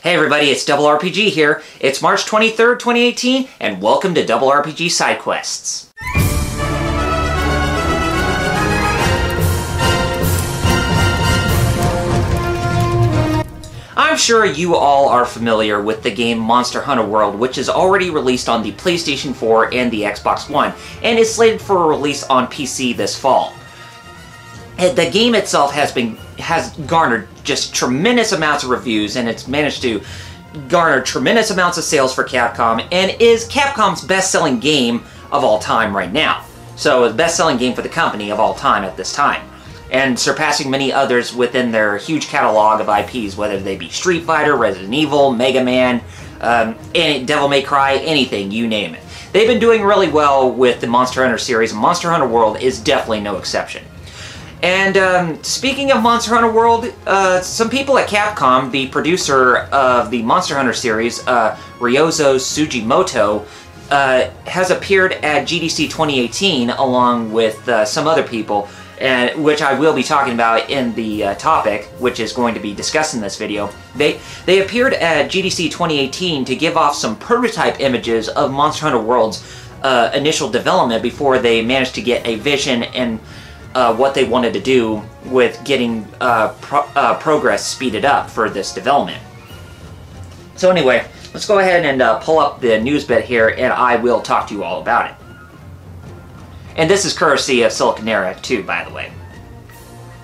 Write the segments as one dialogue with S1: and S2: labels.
S1: Hey everybody, it's Double RPG here. It's March 23rd, 2018, and welcome to Double RPG Side-Quests. I'm sure you all are familiar with the game Monster Hunter World, which is already released on the PlayStation 4 and the Xbox One, and is slated for release on PC this fall. The game itself has garnered just tremendous amounts of reviews, and it's managed to garner tremendous amounts of sales for Capcom, and is Capcom's best-selling game of all time right now. So, the best-selling game for the company of all time at this time, and surpassing many others within their huge catalog of IPs, whether they be Street Fighter, Resident Evil, Mega Man, Devil May Cry, anything, you name it. They've been doing really well with the Monster Hunter series, and Monster Hunter World is definitely no exception. And speaking of Monster Hunter World, some people at Capcom, the producer of the Monster Hunter series, Ryozo Sugimoto, has appeared at GDC 2018 along with some other people, which I will be talking about in the topic, which is going to be discussed in this video. They appeared at GDC 2018 to give off some prototype images of Monster Hunter World's initial development before they managed to get a vision and what they wanted to do with getting progress speeded up for this development. So anyway, let's go ahead and pull up the news bit here, and I will talk to you all about it. And this is courtesy of Siliconera too, by the way.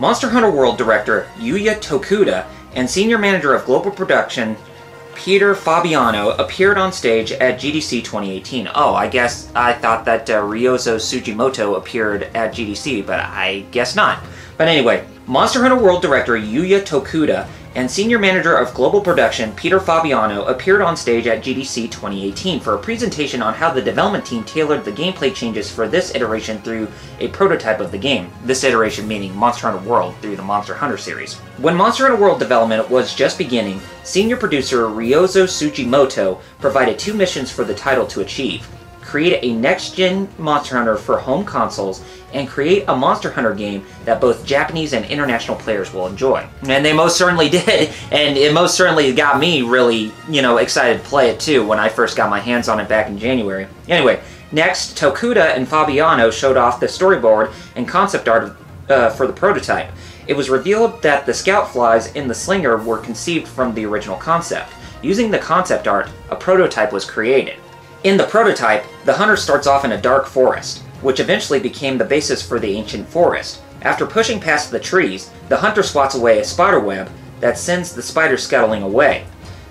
S1: Monster Hunter World director Yuya Tokuda and senior manager of global production Peter Fabiano appeared on stage at GDC 2018. Oh, I thought that Ryozo Sugimoto appeared at GDC, but I guess not. But anyway, Monster Hunter World director Yuya Tokuda and senior manager of global production Peter Fabiano appeared on stage at GDC 2018 for a presentation on how the development team tailored the gameplay changes for this iteration through a prototype of the game. This iteration meaning Monster Hunter World through the Monster Hunter series. When Monster Hunter World development was just beginning, senior producer Ryozo Sugimoto provided two missions for the title to achieve: create a next-gen Monster Hunter for home consoles, and create a Monster Hunter game that both Japanese and international players will enjoy. And they most certainly did, and it most certainly got me really, excited to play it too when I first got my hands on it back in January. Anyway, next, Tokuda and Fabiano showed off the storyboard and concept art for the prototype. It was revealed that the scout flies in the slinger were conceived from the original concept. Using the concept art, a prototype was created. In the prototype, the hunter starts off in a dark forest, which eventually became the basis for the ancient forest. After pushing past the trees, the hunter swats away a spider web that sends the spider scuttling away.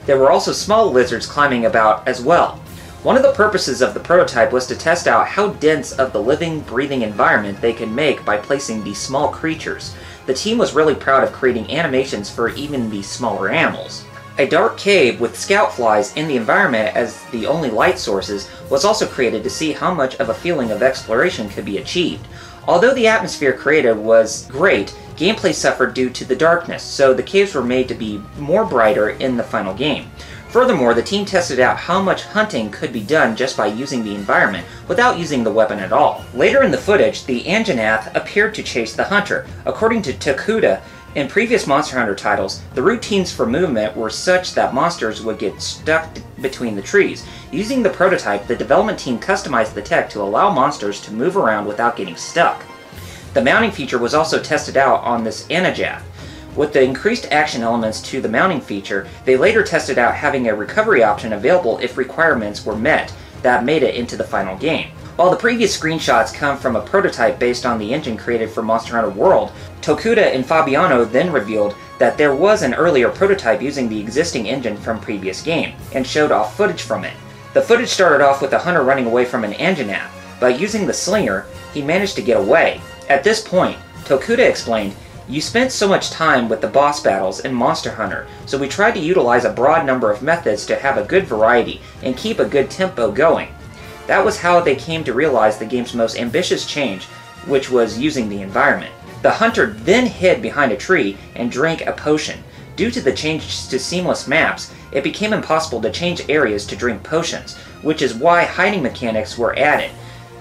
S1: There were also small lizards climbing about as well. One of the purposes of the prototype was to test out how dense of the living, breathing environment they could make by placing these small creatures. The team was really proud of creating animations for even these smaller animals. A dark cave with scout flies in the environment as the only light sources was also created to see how much of a feeling of exploration could be achieved. Although the atmosphere created was great, gameplay suffered due to the darkness, so the caves were made to be more brighter in the final game. Furthermore, the team tested out how much hunting could be done just by using the environment without using the weapon at all. Later in the footage, the Anjanath appeared to chase the hunter. According to Tokuda, in previous Monster Hunter titles, the routines for movement were such that monsters would get stuck between the trees. Using the prototype, the development team customized the tech to allow monsters to move around without getting stuck. The mounting feature was also tested out on this Anjanath. With the increased action elements to the mounting feature, they later tested out having a recovery option available if requirements were met that made it into the final game. While the previous screenshots come from a prototype based on the engine created for Monster Hunter World, Tokuda and Fabiano then revealed that there was an earlier prototype using the existing engine from previous game, and showed off footage from it. The footage started off with the hunter running away from an Anjanath. By using the slinger, he managed to get away. At this point, Tokuda explained, "You spent so much time with the boss battles in Monster Hunter, so we tried to utilize a broad number of methods to have a good variety and keep a good tempo going." That was how they came to realize the game's most ambitious change, which was using the environment. The hunter then hid behind a tree and drank a potion. Due to the changes to seamless maps, it became impossible to change areas to drink potions, which is why hiding mechanics were added.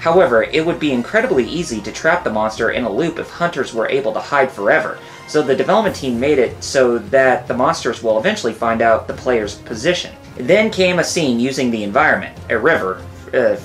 S1: However, it would be incredibly easy to trap the monster in a loop if hunters were able to hide forever, so the development team made it so that the monsters will eventually find out the player's position. Then came a scene using the environment, a river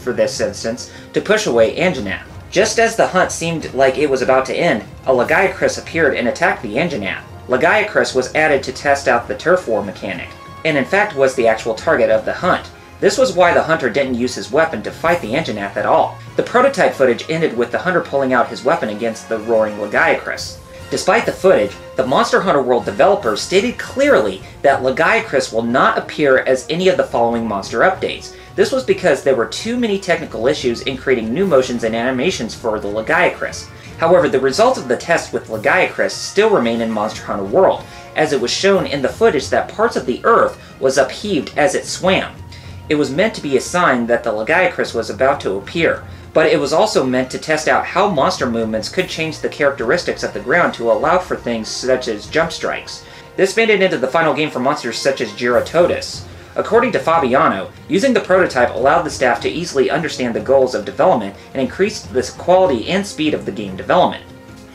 S1: for this instance, to push away Anjanath. Just as the hunt seemed like it was about to end, a Lagiacrus appeared and attacked the Anjanath. Lagiacrus was added to test out the turf war mechanic, and in fact was the actual target of the hunt. This was why the hunter didn't use his weapon to fight the Anjanath at all. The prototype footage ended with the hunter pulling out his weapon against the roaring Lagiacrus. Despite the footage, the Monster Hunter World developers stated clearly that Lagiacrus will not appear as any of the following monster updates. This was because there were too many technical issues in creating new motions and animations for the Lagiacrus. However, the results of the test with Lagiacrus still remain in Monster Hunter World, as it was shown in the footage that parts of the Earth was upheaved as it swam. It was meant to be a sign that the Lagiacrus was about to appear, but it was also meant to test out how monster movements could change the characteristics of the ground to allow for things such as jump strikes. This made it into the final game for monsters such as Giratotus. According to Fabiano, using the prototype allowed the staff to easily understand the goals of development and increased the quality and speed of the game development.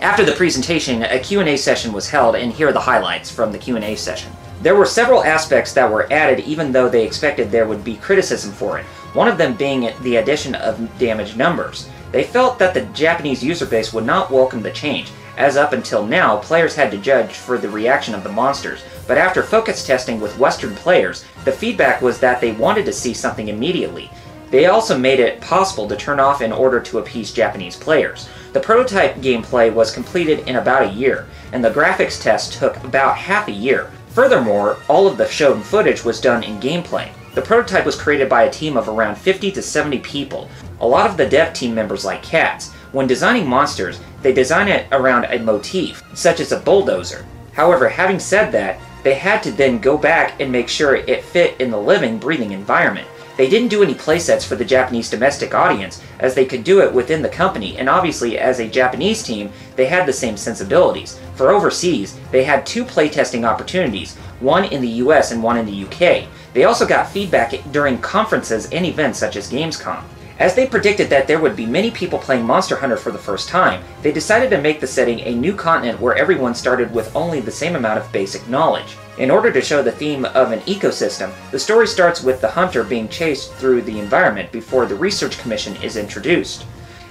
S1: After the presentation, a Q&A session was held, and here are the highlights from the Q&A session. There were several aspects that were added even though they expected there would be criticism for it, one of them being the addition of damaged numbers. They felt that the Japanese user base would not welcome the change, as up until now, players had to judge for the reaction of the monsters, but after focus testing with Western players, the feedback was that they wanted to see something immediately. They also made it possible to turn off in order to appease Japanese players. The prototype gameplay was completed in about a year, and the graphics test took about half a year. Furthermore, all of the shown footage was done in gameplay. The prototype was created by a team of around 50 to 70 people. A lot of the dev team members like cats. When designing monsters, they design it around a motif, such as a bulldozer. However, having said that, they had to then go back and make sure it fit in the living, breathing environment. They didn't do any playsets for the Japanese domestic audience, as they could do it within the company, and obviously as a Japanese team, they had the same sensibilities. For overseas, they had 2 playtesting opportunities, one in the US and one in the UK. They also got feedback during conferences and events such as Gamescom. As they predicted that there would be many people playing Monster Hunter for the first time, they decided to make the setting a new continent where everyone started with only the same amount of basic knowledge. In order to show the theme of an ecosystem, the story starts with the hunter being chased through the environment before the research commission is introduced.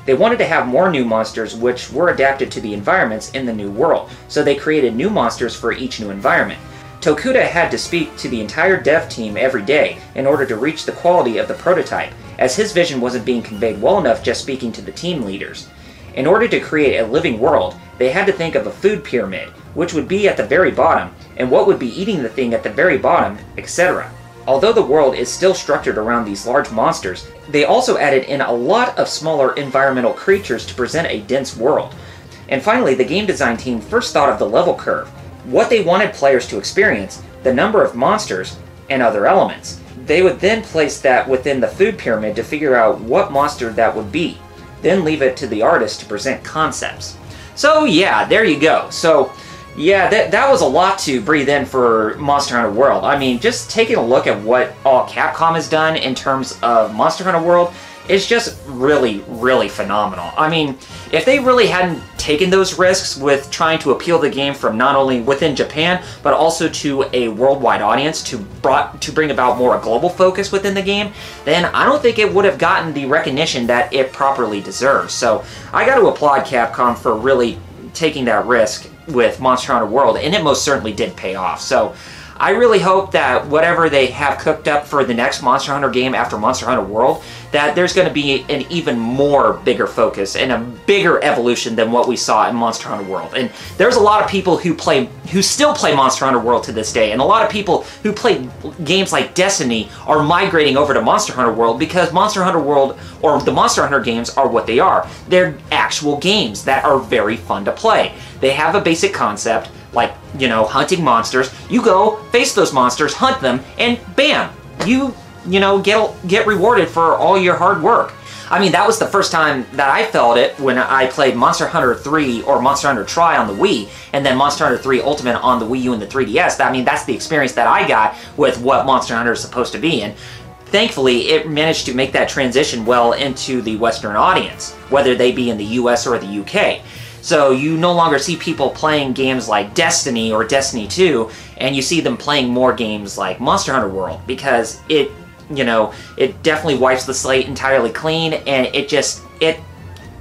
S1: They wanted to have more new monsters which were adapted to the environments in the new world, so they created new monsters for each new environment. Tokuda had to speak to the entire dev team every day in order to reach the quality of the prototype, as his vision wasn't being conveyed well enough just speaking to the team leaders. In order to create a living world, they had to think of a food pyramid, which would be at the very bottom, and what would be eating the thing at the very bottom, etc. Although the world is still structured around these large monsters, they also added in a lot of smaller environmental creatures to present a dense world. And finally, the game design team first thought of the level curve, what they wanted players to experience, the number of monsters, and other elements. They would then place that within the food pyramid to figure out what monster that would be, then leave it to the artist to present concepts. So yeah, there you go. So yeah, that was a lot to breathe in for Monster Hunter World. I mean, just taking a look at what all Capcom has done in terms of Monster Hunter World, it's just really, really phenomenal. I mean, if they really hadn't taken those risks with trying to appeal the game from not only within Japan, but also to a worldwide audience to bring about more a global focus within the game, then I don't think it would have gotten the recognition that it properly deserves. So I got to applaud Capcom for really taking that risk with Monster Hunter World, and it most certainly did pay off. So I really hope that whatever they have cooked up for the next Monster Hunter game after Monster Hunter World, that there's going to be an even more bigger focus and a bigger evolution than what we saw in Monster Hunter World. And there's a lot of people who still play Monster Hunter World to this day, and a lot of people who play games like Destiny are migrating over to Monster Hunter World because Monster Hunter World, or the Monster Hunter games, are what they are. They're actual games that are very fun to play. They have a basic concept, like, you know, hunting monsters. You go, face those monsters, hunt them, and bam! You know, get rewarded for all your hard work. I mean, that was the first time that I felt it when I played Monster Hunter 3 or Monster Hunter Tri on the Wii, and then Monster Hunter 3 Ultimate on the Wii U and the 3DS. I mean, that's the experience that I got with what Monster Hunter is supposed to be, and thankfully, it managed to make that transition well into the Western audience, whether they be in the US or the UK. So you no longer see people playing games like Destiny or Destiny 2, and you see them playing more games like Monster Hunter World, because it, you know, it definitely wipes the slate entirely clean, and it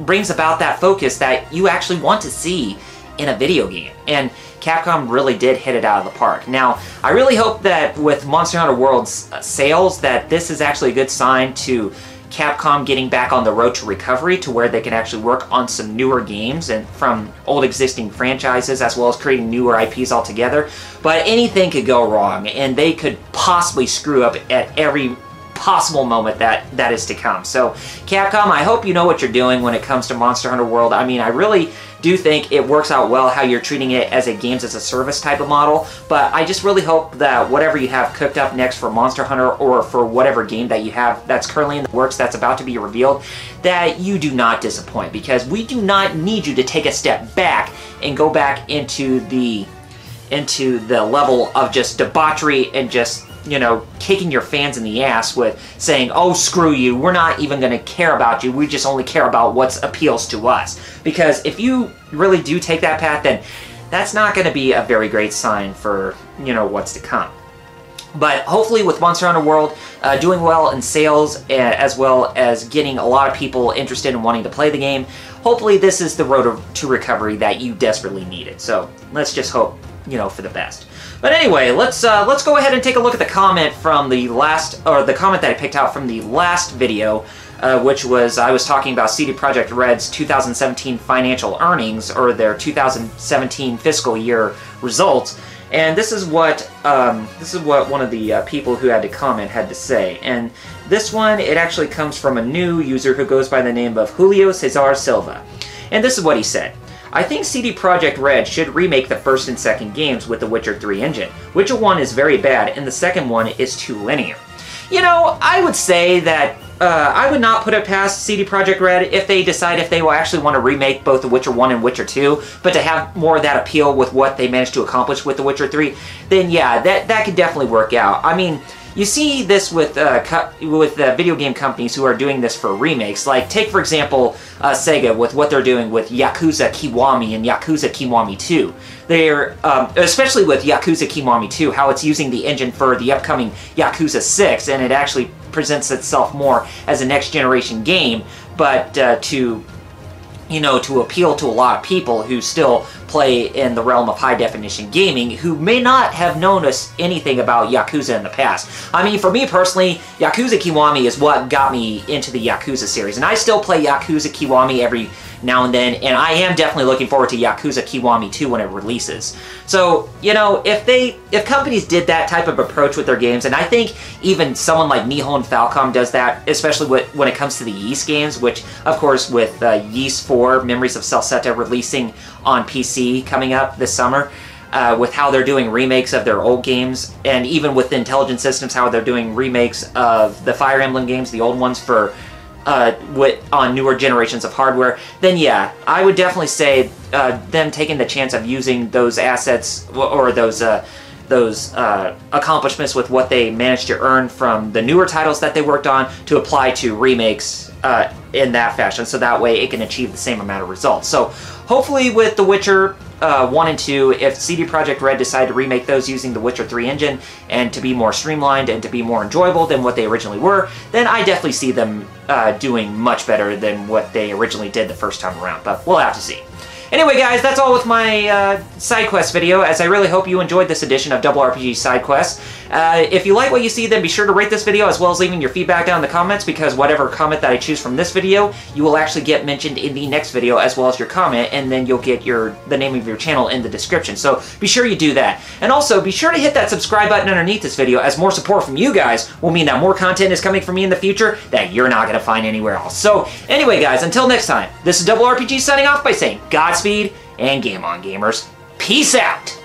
S1: brings about that focus that you actually want to see in a video game. And Capcom really did hit it out of the park. Now, I really hope that with Monster Hunter World's sales, that this is actually a good sign to Capcom getting back on the road to recovery, to where they can actually work on some newer games and from old existing franchises, as well as creating newer IPs altogether. But anything could go wrong, and they could possibly screw up at every possible moment that is to come. So Capcom, I hope you know what you're doing when it comes to Monster Hunter World. I mean, I really do think it works out well how you're treating it as a games as a service type of model, but I just really hope that whatever you have cooked up next for Monster Hunter, or for whatever game that you have that's currently in the works that's about to be revealed, that you do not disappoint, because we do not need you to take a step back and go back into the level of just debauchery and just, you know, kicking your fans in the ass with saying, oh, screw you, we're not even going to care about you, we just only care about what appeals to us. Because if you really do take that path, then that's not going to be a very great sign for, you know, what's to come. But hopefully with Monster Hunter World doing well in sales, as well as getting a lot of people interested in wanting to play the game, hopefully this is the road to recovery that you desperately needed. So let's just hope, you know, for the best. But anyway, let's go ahead and take a look at the comment from the last, or the comment that I picked out from the last video, which was, I was talking about CD Projekt Red's 2017 financial earnings, or their 2017 fiscal year results. And this is what one of the people who had to comment had to say. And this one, it actually comes from a new user who goes by the name of Julio Cesar Silva. And this is what he said. I think CD Projekt Red should remake the first and second games with the Witcher 3 engine. Witcher 1 is very bad, and the second one is too linear. You know, I would say that I would not put it past CD Projekt Red if they decide if they will actually want to remake both The Witcher 1 and Witcher 2, but to have more of that appeal with what they managed to accomplish with The Witcher 3, then yeah, that could definitely work out. I mean, you see this with video game companies who are doing this for remakes. Like, take for example Sega with what they're doing with Yakuza Kiwami and Yakuza Kiwami 2. They're, especially with Yakuza Kiwami 2, how it's using the engine for the upcoming Yakuza 6, and it actually presents itself more as a next generation game, but to appeal to a lot of people who still play in the realm of high-definition gaming, who may not have known anything about Yakuza in the past. I mean, for me personally, Yakuza Kiwami is what got me into the Yakuza series, and I still play Yakuza Kiwami every now and then, and I am definitely looking forward to Yakuza Kiwami 2 when it releases. So, you know, if companies did that type of approach with their games, and I think even someone like Nihon Falcom does that, especially when it comes to the Ys games, which, of course, with Ys 4, Memories of Celceta releasing on PC coming up this summer, with how they're doing remakes of their old games, and even with Intelligent Systems, how they're doing remakes of the Fire Emblem games, the old ones, for on newer generations of hardware, then yeah, I would definitely say them taking the chance of using those assets, or those accomplishments with what they managed to earn from the newer titles that they worked on, to apply to remakes in that fashion, so that way it can achieve the same amount of results. So hopefully with The Witcher 1 and 2, if CD Projekt Red decide to remake those using the Witcher 3 engine, and to be more streamlined and to be more enjoyable than what they originally were, then I definitely see them doing much better than what they originally did the first time around, but we'll have to see. Anyway guys, that's all with my side quest video, as I really hope you enjoyed this edition of RRPG Side-Quests. If you like what you see, then be sure to rate this video, as well as leaving your feedback down in the comments, because whatever comment that I choose from this video, you will actually get mentioned in the next video, as well as your comment, and then you'll get the name of your channel in the description. So be sure you do that. And also, be sure to hit that subscribe button underneath this video, as more support from you guys will mean that more content is coming from me in the future that you're not going to find anywhere else. So anyway guys, until next time, this is RRPG signing off by saying Godspeed and game on, gamers. Peace out!